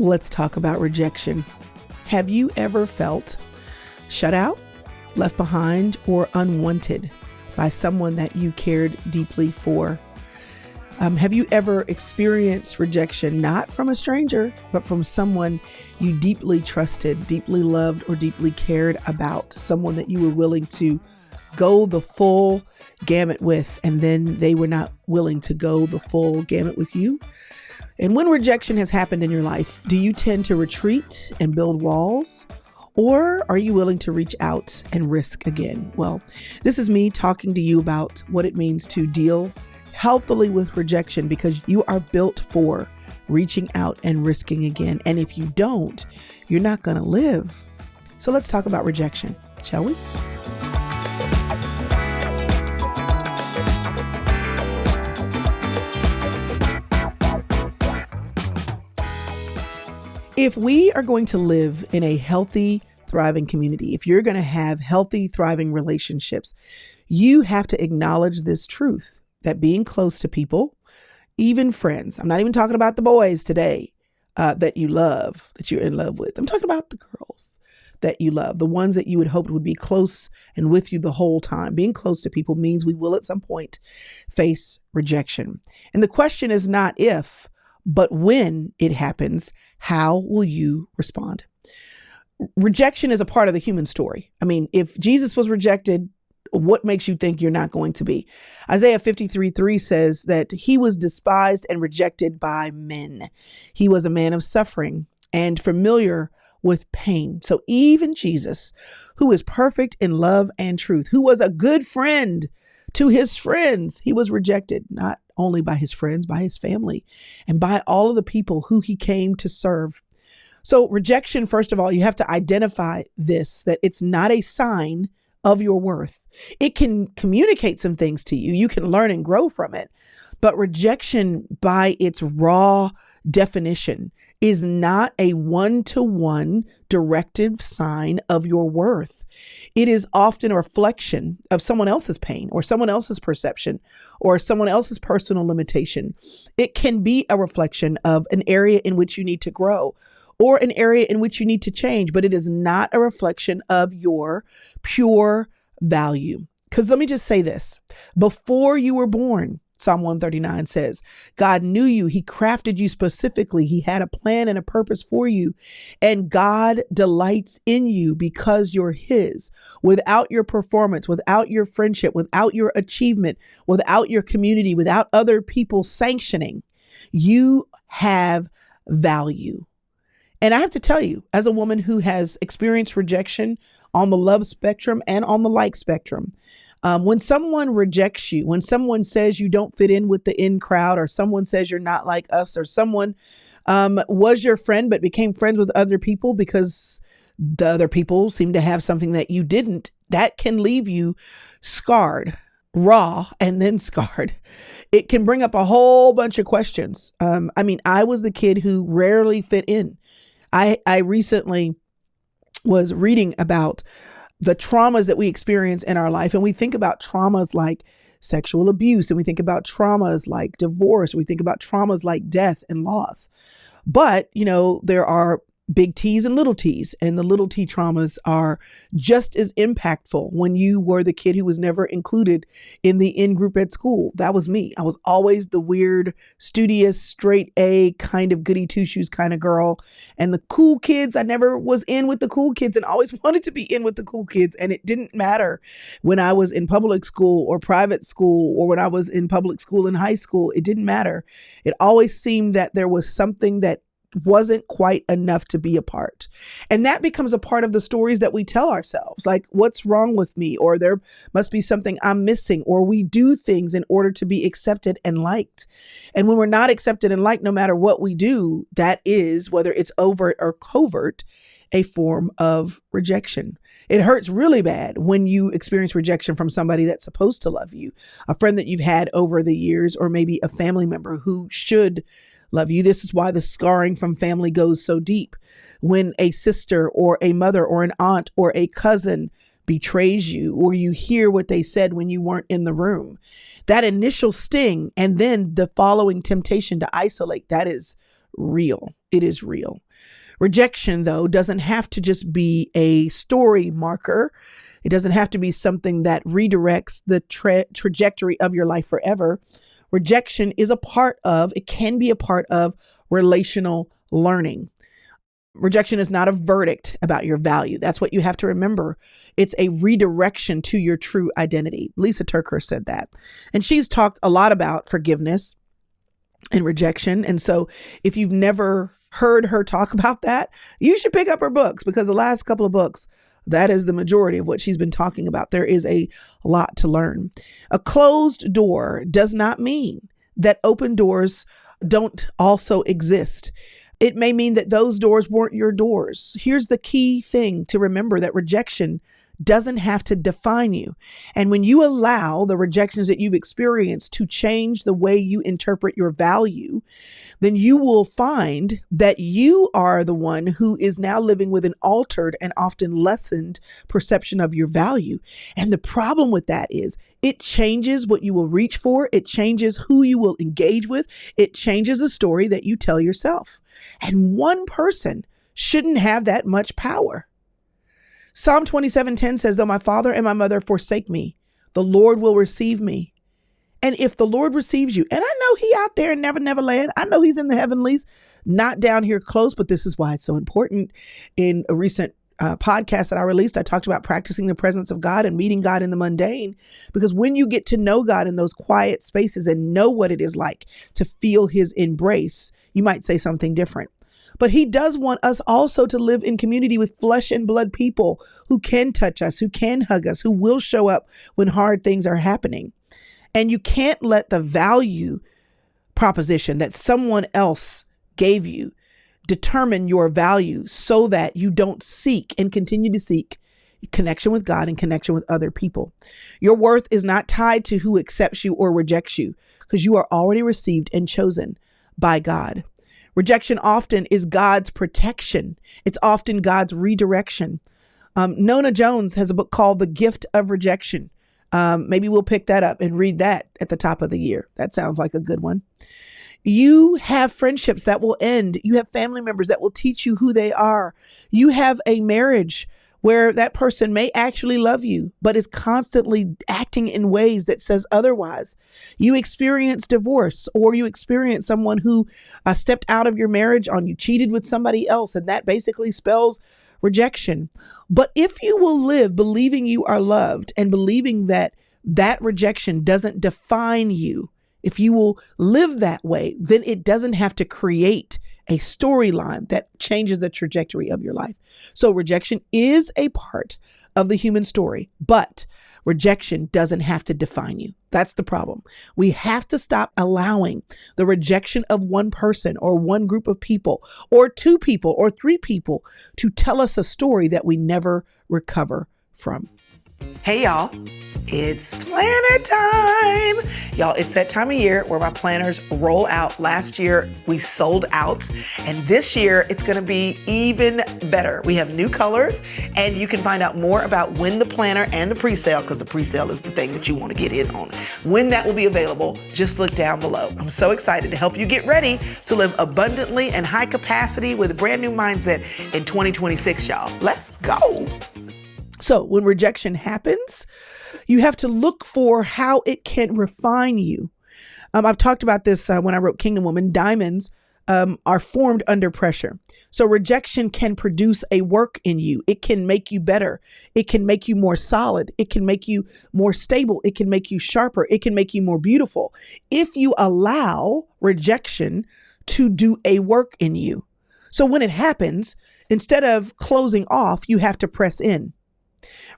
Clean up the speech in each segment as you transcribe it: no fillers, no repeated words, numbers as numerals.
Let's talk about rejection. Have you ever felt shut out, left behind, or unwanted by someone that you cared deeply for? Have you ever experienced rejection, not from a stranger, but from someone you deeply trusted, deeply loved, or deeply cared about, someone that you were willing to go the full gamut with, and then they were not willing to go the full gamut with you? And when rejection has happened in your life, do you tend to retreat and build walls? Or are you willing to reach out and risk again? Well, this is me talking to you about what it means to deal healthily with rejection, because you are built for reaching out and risking again. And if you don't, you're not going to live. So let's talk about rejection, shall we? If we are going to live in a healthy, thriving community, if you're going to have healthy, thriving relationships, you have to acknowledge this truth that being close to people, even friends, I'm not even talking about the boys today that you love, that you're in love with. I'm talking about the girls that you love, the ones that you would hope would be close and with you the whole time. Being close to people means we will at some point face rejection. And the question is not if, but when it happens, how will you respond? Rejection is a part of the human story. I mean, if Jesus was rejected, what makes you think you're not going to be? Isaiah 53:3 says that he was despised and rejected by men. He was a man of suffering and familiar with pain. So even Jesus, who is perfect in love and truth, who was a good friend to his friends, he was rejected, not only by his friends, by his family, and by all of the people who he came to serve. So rejection, first of all, you have to identify this, that it's not a sign of your worth. It can communicate some things to you. You can learn and grow from it. But rejection, by its raw definition, is not a one-to-one directive sign of your worth. It is often a reflection of someone else's pain or someone else's perception or someone else's personal limitation. It can be a reflection of an area in which you need to grow or an area in which you need to change, but it is not a reflection of your pure value. Because let me just say this, before you were born, Psalm 139 says, God knew you. He crafted you specifically. He had a plan and a purpose for you. And God delights in you because you're his. Without your performance, without your friendship, without your achievement, without your community, without other people sanctioning, you have value. And I have to tell you, as a woman who has experienced rejection on the love spectrum and on the like spectrum, when someone rejects you, when someone says you don't fit in with the in crowd, or someone says you're not like us, or someone was your friend but became friends with other people because the other people seem to have something that you didn't, that can leave you scarred, raw, and then scarred. It can bring up a whole bunch of questions. I was the kid who rarely fit in. I recently was reading about the traumas that we experience in our life. And we think about traumas like sexual abuse, and we think about traumas like divorce. We think about traumas like death and loss. But, there are big T's and little T's, and the little T traumas are just as impactful. When you were the kid who was never included in the in group at school, that was me. I was always the weird, studious, straight A kind of goody two shoes kind of girl. And the cool kids, I never was in with the cool kids and always wanted to be in with the cool kids. And it didn't matter when I was in public school or private school, or when I was in public school in high school. It didn't matter. It always seemed that there was something that wasn't quite enough to be a part. And that becomes a part of the stories that we tell ourselves, like, what's wrong with me? Or there must be something I'm missing, or we do things in order to be accepted and liked. And when we're not accepted and liked, no matter what we do, that is, whether it's overt or covert, a form of rejection. It hurts really bad when you experience rejection from somebody that's supposed to love you, a friend that you've had over the years, or maybe a family member who should love you. This is why the scarring from family goes so deep. When a sister or a mother or an aunt or a cousin betrays you, or you hear what they said when you weren't in the room, that initial sting and then the following temptation to isolate, that is real. It is real. Rejection, though, doesn't have to just be a story marker. It doesn't have to be something that redirects the trajectory of your life forever. Rejection is it can be a part of relational learning. Rejection is not a verdict about your value. That's what you have to remember. It's a redirection to your true identity. Lisa TerKeurst said that. And she's talked a lot about forgiveness and rejection. And so if you've never heard her talk about that, you should pick up her books, because the last couple of books, that is the majority of what she's been talking about. There is a lot to learn. A closed door does not mean that open doors don't also exist. It may mean that those doors weren't your doors. Here's the key thing to remember: that rejection doesn't have to define you. And when you allow the rejections that you've experienced to change the way you interpret your value, then you will find that you are the one who is now living with an altered and often lessened perception of your value. And the problem with that is it changes what you will reach for. It changes who you will engage with. It changes the story that you tell yourself. And one person shouldn't have that much power. Psalm 27:10 says, though my father and my mother forsake me, the Lord will receive me. And if the Lord receives you, and I know he out there in Never Land, I know he's in the heavenlies, not down here close, but this is why it's so important. In a recent podcast that I released, I talked about practicing the presence of God and meeting God in the mundane, because when you get to know God in those quiet spaces and know what it is like to feel his embrace, you might say something different. But he does want us also to live in community with flesh and blood people who can touch us, who can hug us, who will show up when hard things are happening. And you can't let the value proposition that someone else gave you determine your value, so that you don't seek and continue to seek connection with God and connection with other people. Your worth is not tied to who accepts you or rejects you, because you are already received and chosen by God. Rejection often is God's protection. It's often God's redirection. Nona Jones has a book called The Gift of Rejection. Maybe we'll pick that up and read that at the top of the year. That sounds like a good one. You have friendships that will end. You have family members that will teach you who they are. You have a marriage where that person may actually love you, but is constantly acting in ways that says otherwise. You experience divorce, or you experience someone who stepped out of your marriage on you, cheated with somebody else, and that basically spells rejection. But if you will live believing you are loved and believing that that rejection doesn't define you, if you will live that way, then it doesn't have to create a storyline that changes the trajectory of your life. So rejection is a part of the human story, but rejection doesn't have to define you. That's the problem. We have to stop allowing the rejection of one person or one group of people or two people or three people to tell us a story that we never recover from. Hey, y'all. It's planner time. Y'all, it's that time of year where my planners roll out. Last year, we sold out. And this year, it's going to be even better. We have new colors, and you can find out more about when the planner and the pre-sale, because the pre-sale is the thing that you want to get in on, when that will be available. Just look down below. I'm so excited to help you get ready to live abundantly and high capacity with a brand new mindset in 2026, y'all. Let's go. So when rejection happens, you have to look for how it can refine you. I've talked about this when I wrote Kingdom Woman. Diamonds are formed under pressure. So rejection can produce a work in you. It can make you better. It can make you more solid. It can make you more stable. It can make you sharper. It can make you more beautiful if you allow rejection to do a work in you. So when it happens, instead of closing off, you have to press in.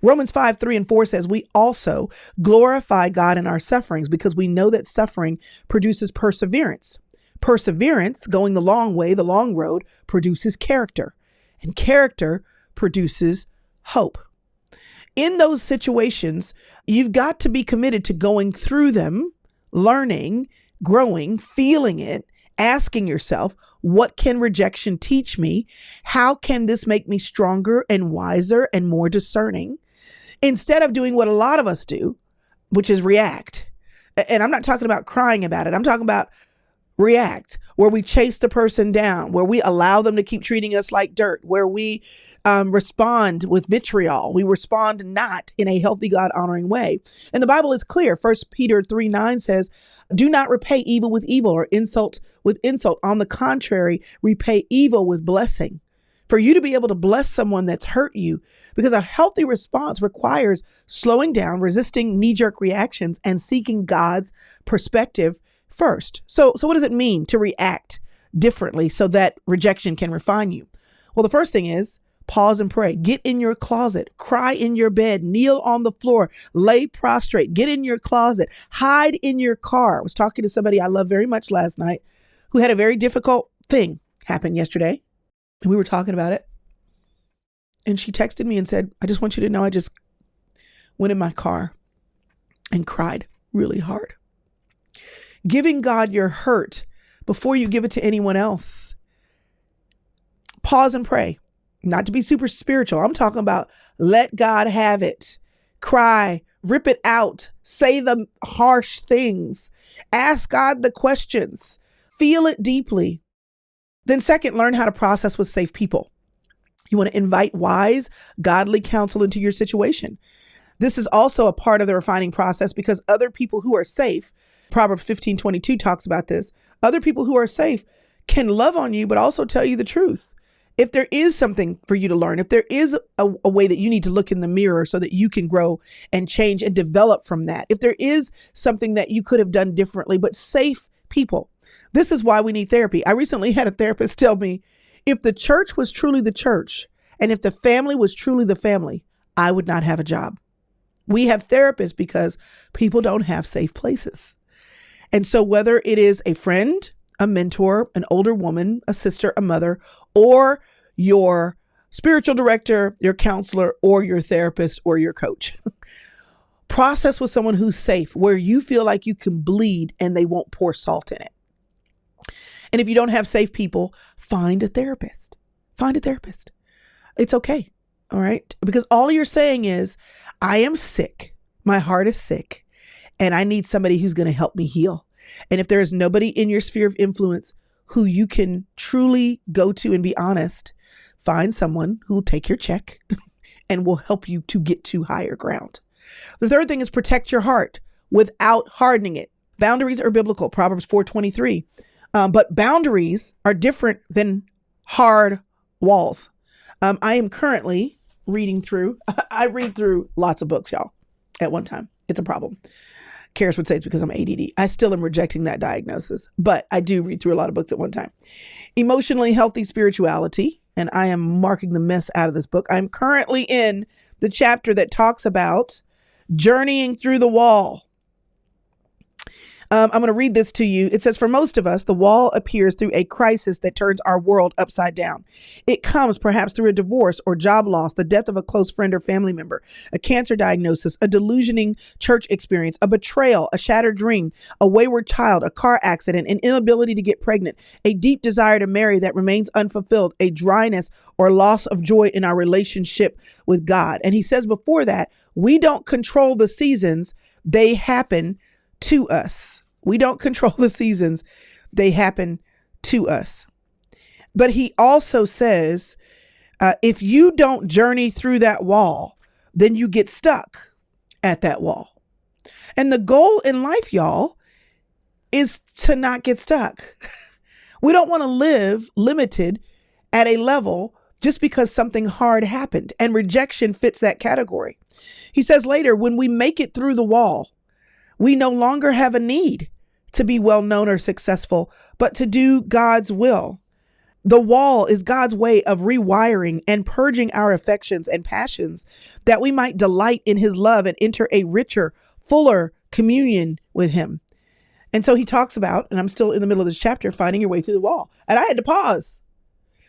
Romans 5:3-4 says, we also glorify God in our sufferings because we know that suffering produces perseverance. Perseverance, going the long way, the long road, produces character, and character produces hope. In those situations, you've got to be committed to going through them, learning, growing, feeling it, asking yourself, what can rejection teach me? How can this make me stronger and wiser and more discerning? Instead of doing what a lot of us do, which is react. And I'm not talking about crying about it. I'm talking about react, where we chase the person down, where we allow them to keep treating us like dirt, where we respond with vitriol. We respond not in a healthy, God honoring way. And the Bible is clear. 1 Peter 3:9 says, do not repay evil with evil or insult with insult. On the contrary, repay evil with blessing. For you to be able to bless someone that's hurt you, because a healthy response requires slowing down, resisting knee-jerk reactions, and seeking God's perspective first. So what does it mean to react differently so that rejection can refine you? Well, the first thing is pause and pray. Get in your closet, cry in your bed, kneel on the floor, lay prostrate, get in your closet, hide in your car. I was talking to somebody I love very much last night who had a very difficult thing happen yesterday. And we were talking about it. And she texted me and said, I just want you to know I just went in my car and cried really hard. Giving God your hurt before you give it to anyone else. Pause and pray. Not to be super spiritual. I'm talking about let God have it. Cry, rip it out, say the harsh things, ask God the questions, feel it deeply. Then second, learn how to process with safe people. You want to invite wise, godly counsel into your situation. This is also a part of the refining process because other people who are safe, Proverbs 15:22 talks about this. Other people who are safe can love on you, but also tell you the truth. If there is something for you to learn, if there is a way that you need to look in the mirror so that you can grow and change and develop from that, if there is something that you could have done differently, but safe people. This is why we need therapy. I recently had a therapist tell me, if the church was truly the church and if the family was truly the family, I would not have a job. We have therapists because people don't have safe places. And so whether it is a friend, a mentor, an older woman, a sister, a mother, or your spiritual director, your counselor, or your therapist, or your coach. Process with someone who's safe, where you feel like you can bleed and they won't pour salt in it. And if you don't have safe people, find a therapist. Find a therapist. It's okay. All right. Because all you're saying is, I am sick. My heart is sick. And I need somebody who's going to help me heal. And if there is nobody in your sphere of influence who you can truly go to and be honest, find someone who will take your check and will help you to get to higher ground. The third thing is protect your heart without hardening it. Boundaries are biblical, Proverbs 4:23. But boundaries are different than hard walls. I am currently reading through, I read through lots of books, y'all, at one time. It's a problem. Karis would say it's because I'm ADD. I still am rejecting that diagnosis, but I do read through a lot of books at one time. Emotionally healthy spirituality, and I am marking the mess out of this book. I'm currently in the chapter that talks about journeying through the wall. I'm going to read this to you. It says, for most of us, the wall appears through a crisis that turns our world upside down. It comes perhaps through a divorce or job loss, the death of a close friend or family member, a cancer diagnosis, a delusioning church experience, a betrayal, a shattered dream, a wayward child, a car accident, an inability to get pregnant, a deep desire to marry that remains unfulfilled, a dryness or loss of joy in our relationship with God. And he says before that, we don't control the seasons, they happen to us. We don't control the seasons. They happen to us. But he also says, if you don't journey through that wall, then you get stuck at that wall. And the goal in life, y'all, is to not get stuck. We don't want to live limited at a level just because something hard happened, and rejection fits that category. He says later, when we make it through the wall, we no longer have a need to be well known or successful, but to do God's will. The wall is God's way of rewiring and purging our affections and passions that we might delight in his love and enter a richer, fuller communion with him. And so he talks about, and I'm still in the middle of this chapter, finding your way through the wall. And I had to pause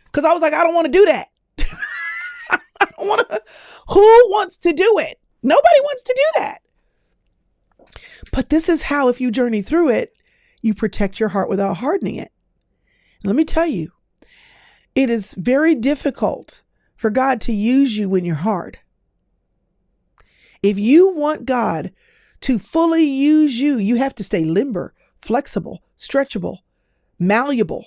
because I was like, I don't want to do that. I don't want to. Who wants to do it? Nobody wants to do that. But this is how, if you journey through it, you protect your heart without hardening it. And let me tell you, it is very difficult for God to use you when you're hard. If you want God to fully use you, you have to stay limber, flexible, stretchable, malleable.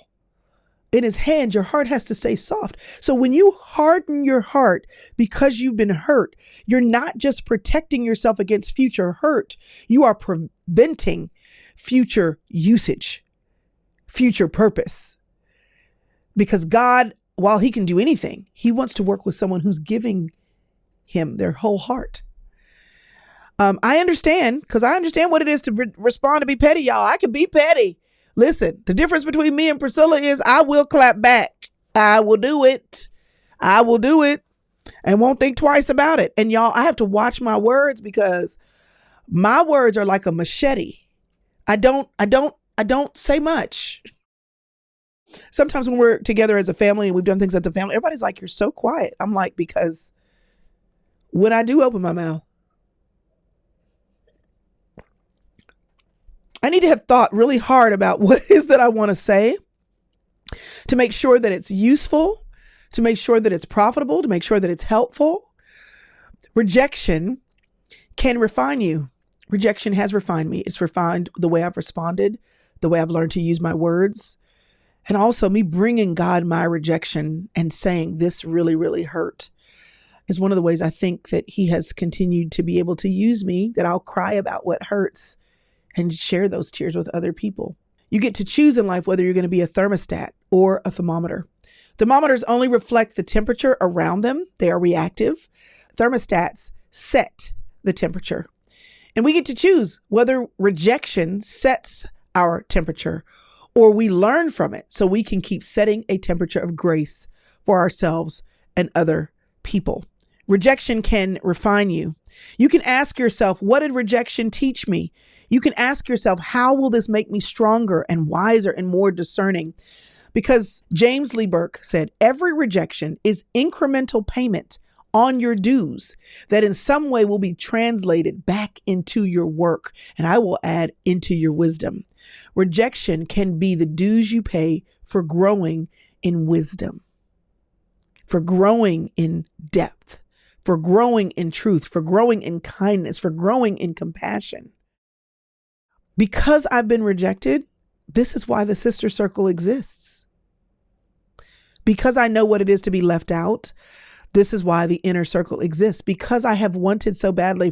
In his hand, your heart has to stay soft. So when you harden your heart because you've been hurt, you're not just protecting yourself against future hurt. You are preventing future usage, future purpose. Because God, while he can do anything, he wants to work with someone who's giving him their whole heart. I understand, because I understand what it is to respond to be petty, y'all. I can be petty. Listen, the difference between me and Priscilla is I will clap back. I will do it. I will do it and won't think twice about it. And y'all, I have to watch my words because my words are like a machete. I don't say much. Sometimes when we're together as a family and we've done things as a family, everybody's like, you're so quiet. I'm like, because when I do open my mouth, I need to have thought really hard about what it is that I want to say to make sure that it's useful, to make sure that it's profitable, to make sure that it's helpful. Rejection can refine you. Rejection has refined me. It's refined the way I've responded, the way I've learned to use my words, and also me bringing God my rejection and saying this really, really hurt is one of the ways I think that he has continued to be able to use me, that I'll cry about what hurts and share those tears with other people. You get to choose in life whether you're going to be a thermostat or a thermometer. Thermometers only reflect the temperature around them. They are reactive. Thermostats set the temperature. And we get to choose whether rejection sets our temperature or we learn from it so we can keep setting a temperature of grace for ourselves and other people. Rejection can refine you. You can ask yourself, what did rejection teach me? You can ask yourself, how will this make me stronger and wiser and more discerning? Because James Lee Burke said, every rejection is incremental payment on your dues that in some way will be translated back into your work. And I will add into your wisdom. Rejection can be the dues you pay for growing in wisdom, for growing in depth, for growing in truth, for growing in kindness, for growing in compassion. Because I've been rejected, this is why the sister circle exists. Because I know what it is to be left out, this is why the inner circle exists. Because I have wanted so badly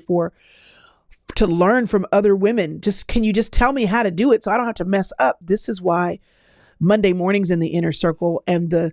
to learn from other women. Can you just tell me how to do it so I don't have to mess up? This is why Monday mornings in the inner circle and the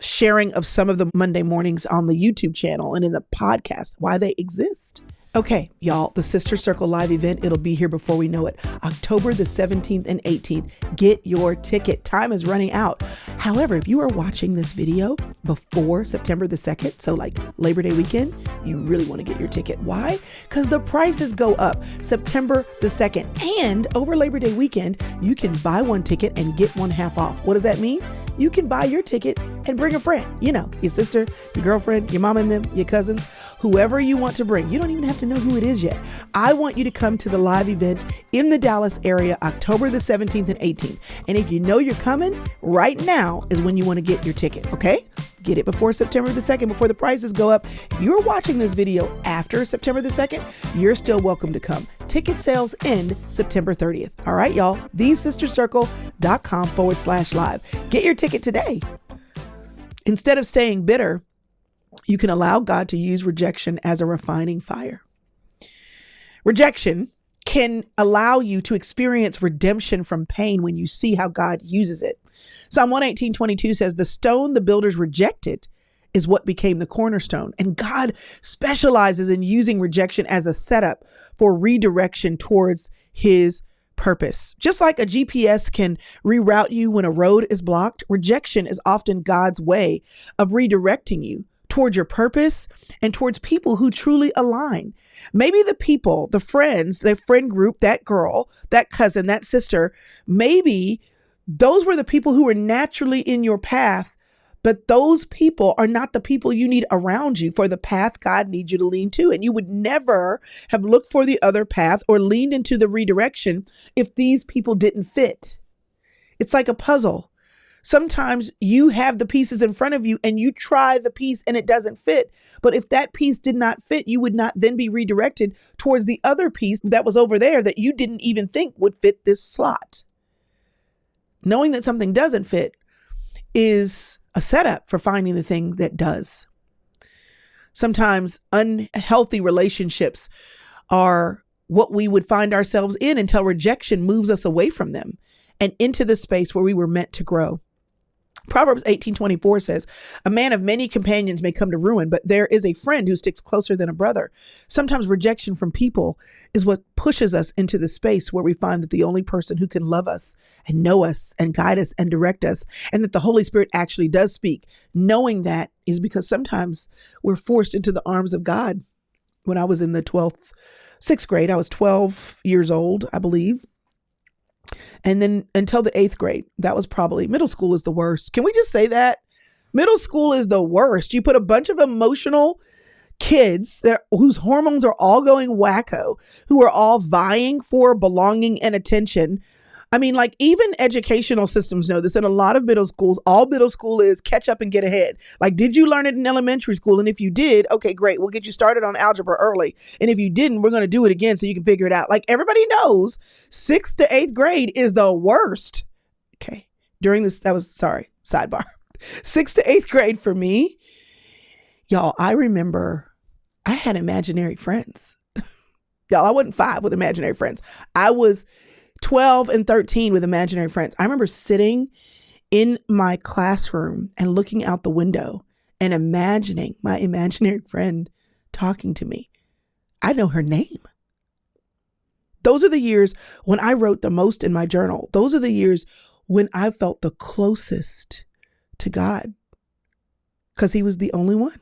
sharing of some of the Monday mornings on the YouTube channel and in the podcast, why they exist. Okay, y'all, the Sister Circle live event, it'll be here before we know it. October the 17th and 18th. Get your ticket. Time is running out. However, if you are watching this video before September the 2nd, so like Labor Day weekend, you really want to get your ticket. Why? Because the prices go up September the 2nd. And over Labor Day weekend, you can buy one ticket and get one half off. What does that mean? You can buy your ticket and bring a friend, your sister, your girlfriend, your mom and them, your cousins, whoever you want to bring. You don't even have to know who it is yet. I want you to come to the live event in the Dallas area, October the 17th and 18th. And if you know you're coming, right now is when you want to get your ticket, okay? Get it before September the 2nd, before the prices go up. If you're watching this video after September the 2nd, you're still welcome to come. Ticket sales end September 30th. All right, y'all, thesistercircle.com/live. Get your ticket today. Instead of staying bitter, you can allow God to use rejection as a refining fire. Rejection can allow you to experience redemption from pain when you see how God uses it. Psalm 118:22 says, the stone the builders rejected is what became the cornerstone. And God specializes in using rejection as a setup for redirection towards his purpose. Just like a GPS can reroute you when a road is blocked, rejection is often God's way of redirecting you towards your purpose and towards people who truly align. Maybe the people, the friends, the friend group, that girl, that cousin, that sister, maybe those were the people who were naturally in your path, but those people are not the people you need around you for the path God needs you to lean to. And you would never have looked for the other path or leaned into the redirection if these people didn't fit. It's like a puzzle. Sometimes you have the pieces in front of you and you try the piece and it doesn't fit. But if that piece did not fit, you would not then be redirected towards the other piece that was over there that you didn't even think would fit this slot. Knowing that something doesn't fit is a setup for finding the thing that does. Sometimes unhealthy relationships are what we would find ourselves in until rejection moves us away from them and into the space where we were meant to grow. Proverbs 18:24 says, a man of many companions may come to ruin, but there is a friend who sticks closer than a brother. Sometimes rejection from people is what pushes us into the space where we find that the only person who can love us and know us and guide us and direct us, and that the Holy Spirit actually does speak. Knowing that is because sometimes we're forced into the arms of God. When I was in the 6th grade, I was 12 years old, I believe. And then until the 8th grade, that was probably, middle school is the worst. Can we just say that? Middle school is the worst. You put a bunch of emotional kids whose hormones are all going wacko, who are all vying for belonging and attention. I mean, like, even educational systems know this. In a lot of middle schools, all middle school is catch up and get ahead. Like, did you learn it in elementary school? And if you did, okay, great. We'll get you started on algebra early. And if you didn't, we're going to do it again so you can figure it out. Like, everybody knows 6th to 8th grade is the worst. Okay. Sidebar. 6th to 8th grade for me, y'all, I remember I had imaginary friends. Y'all, I wasn't 5 with imaginary friends. I was 12 and 13 with imaginary friends. I remember sitting in my classroom and looking out the window and imagining my imaginary friend talking to me. I know her name. Those are the years when I wrote the most in my journal. Those are the years when I felt the closest to God, because he was the only one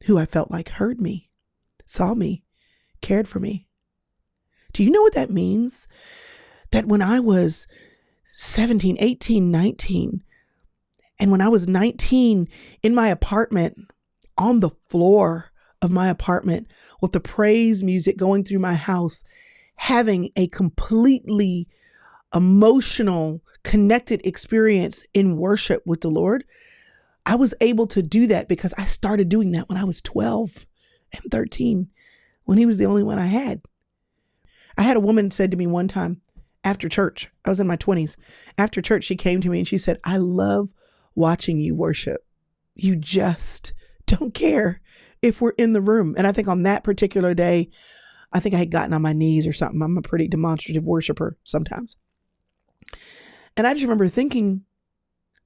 who I felt like heard me, saw me, cared for me. Do you know what that means? That when I was 17, 18, 19, and when I was 19 in my apartment, on the floor of my apartment with the praise music going through my house, having a completely emotional, connected experience in worship with the Lord, I was able to do that because I started doing that when I was 12 and 13, when he was the only one I had. I had a woman said to me one time after church, I was in my 20s. After church, she came to me and she said, I love watching you worship. You just don't care if we're in the room. And I think on that particular day, I think I had gotten on my knees or something. I'm a pretty demonstrative worshiper sometimes. And I just remember thinking,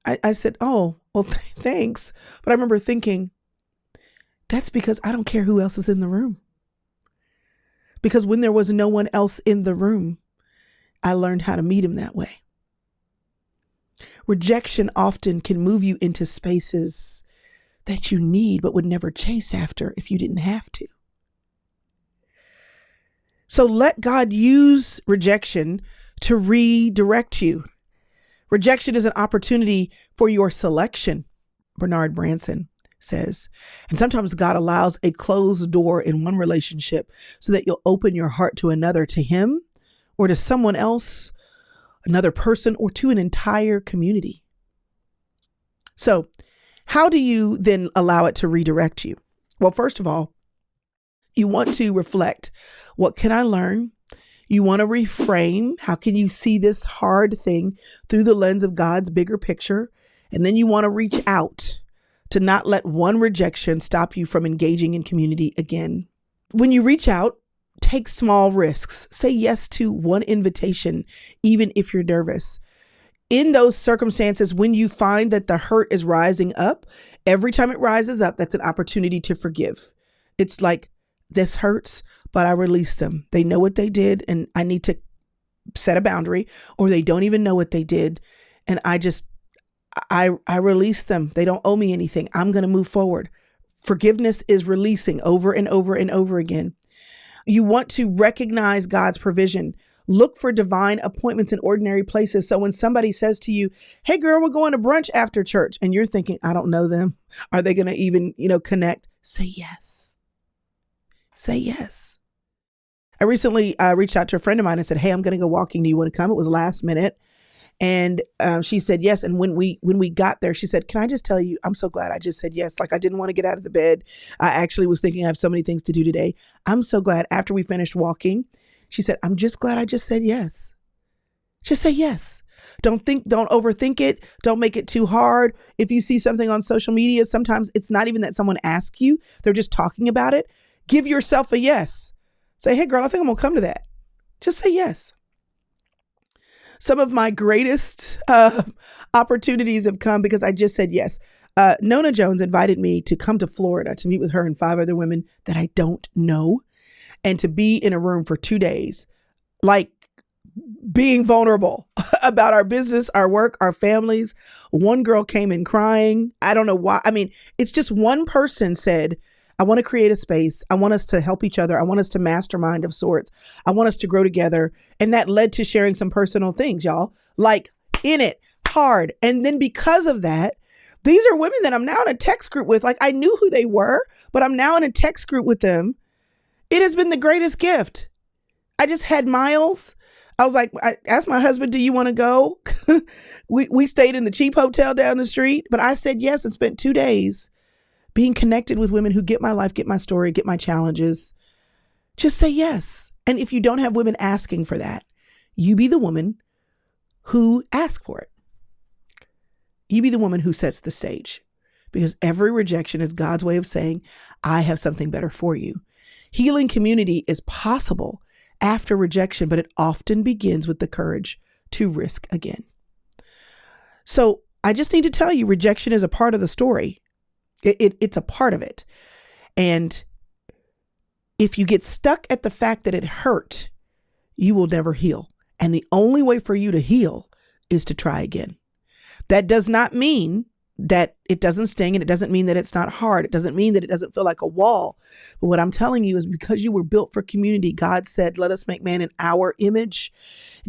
I said, oh, well, thanks. But I remember thinking, that's because I don't care who else is in the room. Because when there was no one else in the room, I learned how to meet him that way. Rejection often can move you into spaces that you need, but would never chase after if you didn't have to. So let God use rejection to redirect you. Rejection is an opportunity for your selection, Bernard Branson says. And sometimes God allows a closed door in one relationship so that you'll open your heart to another, to him or to someone else, another person, or to an entire community. So how do you then allow it to redirect you? Well, first of all, you want to reflect. What can I learn? You want to reframe. How can you see this hard thing through the lens of God's bigger picture? And then you want to reach out to not let one rejection stop you from engaging in community again. When you reach out, take small risks. Say yes to one invitation, even if you're nervous. In those circumstances, when you find that the hurt is rising up, every time it rises up, that's an opportunity to forgive. It's like, this hurts, but I release them. They know what they did, and I need to set a boundary, or they don't even know what they did. And I release them. They don't owe me anything. I'm going to move forward. Forgiveness is releasing over and over and over again. You want to recognize God's provision. Look for divine appointments in ordinary places. So when somebody says to you, hey girl, we're going to brunch after church, and you're thinking, I don't know them. Are they going to even, connect? Say yes. Say yes. I recently reached out to a friend of mine and said, hey, I'm going to go walking. Do you want to come? It was last minute. And she said yes. And when we got there, she said, can I just tell you, I'm so glad I just said yes. Like, I didn't want to get out of the bed. I actually was thinking I have so many things to do today. I'm so glad after we finished walking, she said, I'm just glad I just said yes. Just say yes. Don't overthink it. Don't make it too hard. If you see something on social media, sometimes it's not even that someone asks you, they're just talking about it. Give yourself a yes. Say, hey girl, I think I'm gonna come to that. Just say yes. Some of my greatest opportunities have come because I just said yes. Nona Jones invited me to come to Florida to meet with her and 5 other women that I don't know, and to be in a room for 2 days, like being vulnerable about our business, our work, our families. One girl came in crying. I don't know why. I mean, it's just one person said, I want to create a space. I want us to help each other. I want us to mastermind of sorts. I want us to grow together. And that led to sharing some personal things, y'all, like in it hard. And then because of that, these are women that I'm now in a text group with. Like, I knew who they were, but I'm now in a text group with them. It has been the greatest gift. I just had miles. I was like, I asked my husband, do you want to go? We stayed in the cheap hotel down the street, but I said yes and spent 2 days being connected with women who get my life, get my story, get my challenges. Just say yes. And if you don't have women asking for that, you be the woman who asks for it. You be the woman who sets the stage, because every rejection is God's way of saying, I have something better for you. Healing community is possible after rejection, but it often begins with the courage to risk again. So I just need to tell you, rejection is a part of the story. It's a part of it. And if you get stuck at the fact that it hurt, you will never heal. And the only way for you to heal is to try again. That does not mean that it doesn't sting, and it doesn't mean that it's not hard. It doesn't mean that it doesn't feel like a wall. But what I'm telling you is, because you were built for community, God said, let us make man in our image.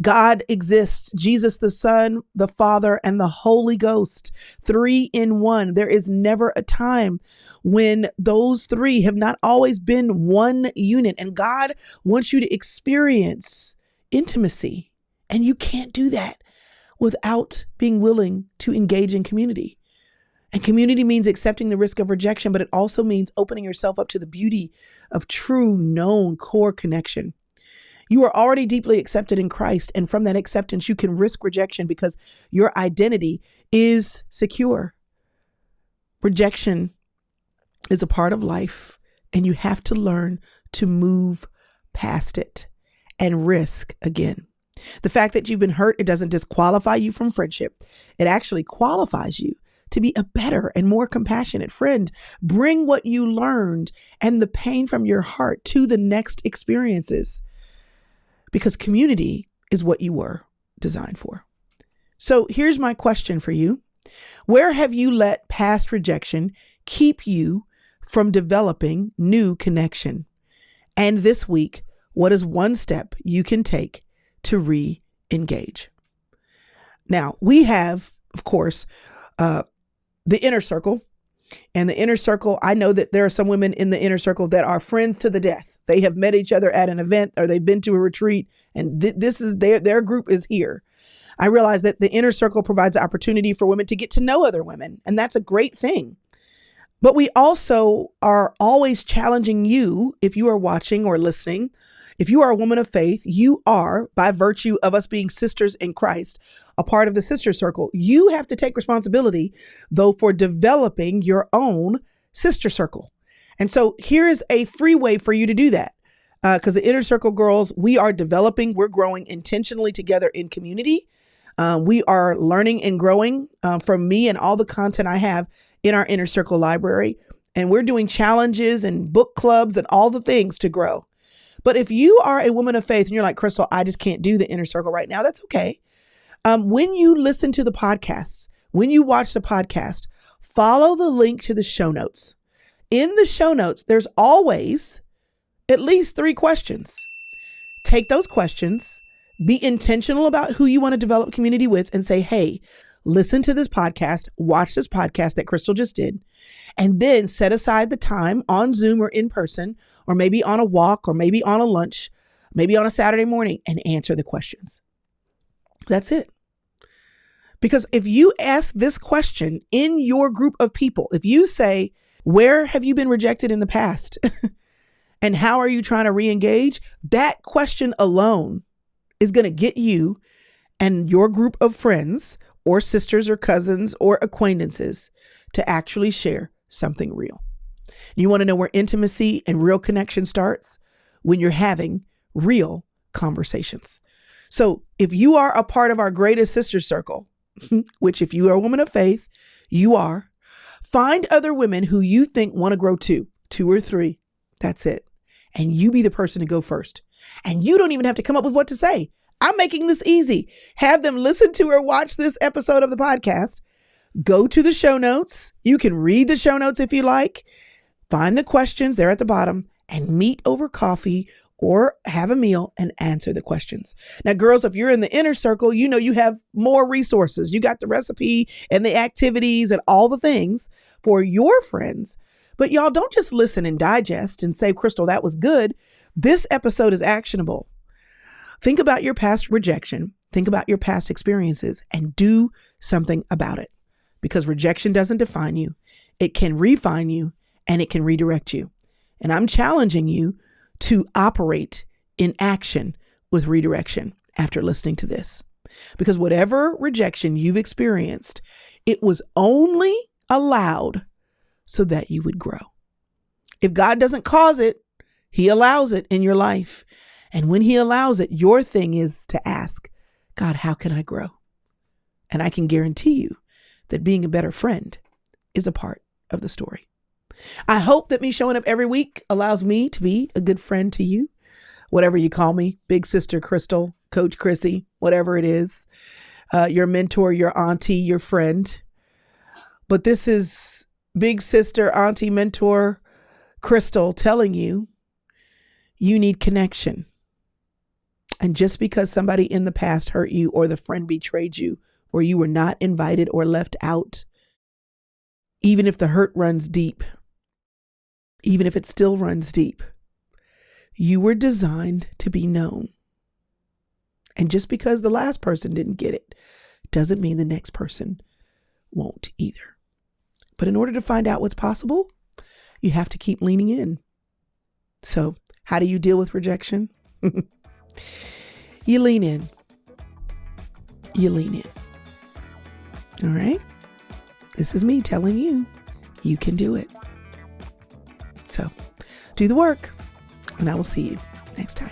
God exists, Jesus the Son, the Father, and the Holy Ghost, 3 in 1. There is never a time when those 3 have not always been one unit. And God wants you to experience intimacy. And you can't do that without being willing to engage in community. And community means accepting the risk of rejection, but it also means opening yourself up to the beauty of true, known, core connection. You are already deeply accepted in Christ, and from that acceptance, you can risk rejection because your identity is secure. Rejection is a part of life, and you have to learn to move past it and risk again. The fact that you've been hurt, it doesn't disqualify you from friendship. It actually qualifies you to be a better and more compassionate friend. Bring what you learned and the pain from your heart to the next experiences, because community is what you were designed for. So here's my question for you. Where have you let past rejection keep you from developing new connection? And this week, what is one step you can take to re-engage? Now, we have, of course, the inner circle. And the inner circle, I know that there are some women in the inner circle that are friends to the death. They have met each other at an event, or they've been to a retreat, and this is their group is here. I realize that the inner circle provides the opportunity for women to get to know other women, and that's a great thing. But we also are always challenging you, if you are watching or listening. If you are a woman of faith, you are, by virtue of us being sisters in Christ, a part of the sister circle. You have to take responsibility, though, for developing your own sister circle. And so here is a free way for you to do that. Because the inner circle girls, we are developing, we're growing intentionally together in community. We are learning and growing from me and all the content I have in our inner circle library. And we're doing challenges and book clubs and all the things to grow. But if you are a woman of faith and you're like, Chrystal, I just can't do the inner circle right now, that's okay. When you listen to the podcasts, when you watch the podcast, follow the link to the show notes. In the show notes, there's always at least 3 questions. Take those questions, be intentional about who you want to develop community with, and say, hey, listen to this podcast, watch this podcast that Chrystal just did, and then set aside the time on Zoom or in person, or maybe on a walk, or maybe on a lunch, maybe on a Saturday morning, and answer the questions. That's it. Because if you ask this question in your group of people, if you say, where have you been rejected in the past? And how are you trying to re-engage? That question alone is going to get you and your group of friends or sisters or cousins or acquaintances to actually share something real. You want to know where intimacy and real connection starts? When you're having real conversations. So if you are a part of our greatest sister circle, which if you are a woman of faith, you are, find other women who you think want to grow too, 2 or 3. That's it. And you be the person to go first. And you don't even have to come up with what to say. I'm making this easy. Have them listen to or watch this episode of the podcast. Go to the show notes. You can read the show notes if you like. Find the questions there at the bottom and meet over coffee or have a meal and answer the questions. Now, girls, if you're in the inner circle, you know you have more resources. You got the recipe and the activities and all the things for your friends. But y'all don't just listen and digest and say, Chrystal, that was good. This episode is actionable. Think about your past rejection. Think about your past experiences and do something about it. Because rejection doesn't define you. It can refine you and it can redirect you. And I'm challenging you to operate in action with redirection after listening to this. Because whatever rejection you've experienced, it was only allowed so that you would grow. If God doesn't cause it, he allows it in your life. And when he allows it, your thing is to ask, God, how can I grow? And I can guarantee you that being a better friend is a part of the story. I hope that me showing up every week allows me to be a good friend to you, whatever you call me, big sister Chrystal, Coach Chrissy, whatever it is, your mentor, your auntie, your friend. But this is big sister, auntie, mentor Chrystal telling you, you need connection. And just because somebody in the past hurt you or the friend betrayed you or you were not invited or left out, even if the hurt runs deep, even if it still runs deep, you were designed to be known. And just because the last person didn't get it doesn't mean the next person won't either. But in order to find out what's possible, you have to keep leaning in. So how do you deal with rejection? You lean in. You lean in. All right? This is me telling you, you can do it. So do the work, and I will see you next time.